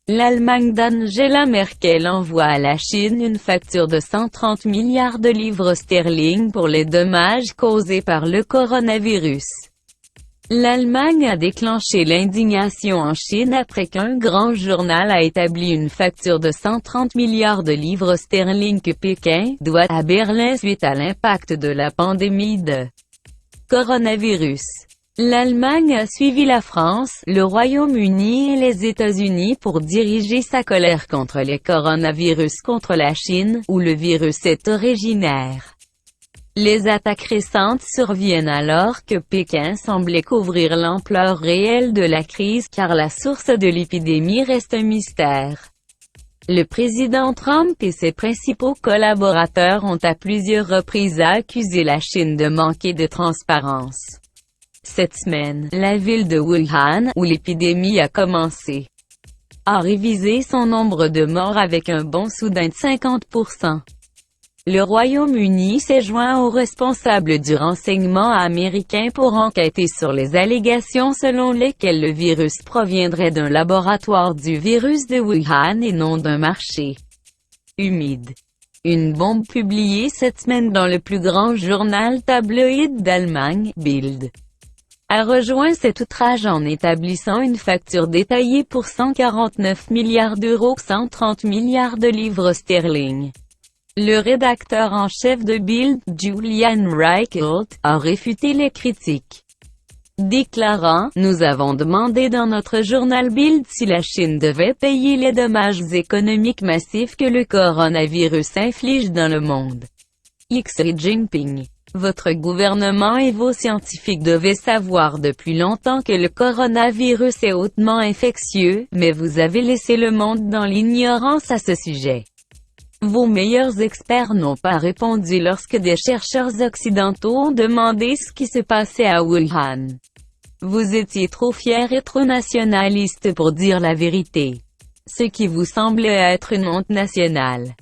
L'Allemagne d'Angela Merkel envoie à la Chine une facture de 130 milliards de livres sterling pour les dommages causés par le coronavirus. L'Allemagne a déclenché l'indignation en Chine après qu'un grand journal a établi une facture de 130 milliards de livres sterling que Pékin doit à Berlin suite à l'impact de la pandémie de coronavirus. L'Allemagne a suivi la France, le Royaume-Uni et les États-Unis pour diriger sa colère contre les coronavirus contre la Chine, où le virus est originaire. Les attaques récentes surviennent alors que Pékin semblait couvrir l'ampleur réelle de la crise car la source de l'épidémie reste un mystère. Le président Trump et ses principaux collaborateurs ont à plusieurs reprises accusé la Chine de manquer de transparence. Cette semaine, la ville de Wuhan, où l'épidémie a commencé, a révisé son nombre de morts avec un bond soudain de 50%. Le Royaume-Uni s'est joint aux responsables du renseignement américain pour enquêter sur les allégations selon lesquelles le virus proviendrait d'un laboratoire du virus de Wuhan et non d'un marché humide. Une bombe publiée cette semaine dans le plus grand journal tabloïd d'Allemagne, Bild, a rejoint cet outrage en établissant une facture détaillée pour 149 milliards d'euros, 130 milliards de livres sterling. Le rédacteur en chef de Bild, Julian Reichelt, a réfuté les critiques, déclarant « Nous avons demandé dans notre journal Bild si la Chine devait payer les dommages économiques massifs que le coronavirus inflige dans le monde. Xi Jinping. Votre gouvernement et vos scientifiques devaient savoir depuis longtemps que le coronavirus est hautement infectieux, mais vous avez laissé le monde dans l'ignorance à ce sujet. Vos meilleurs experts n'ont pas répondu lorsque des chercheurs occidentaux ont demandé ce qui se passait à Wuhan. Vous étiez trop fiers et trop nationalistes pour dire la vérité. Ce qui vous semblait être une honte nationale.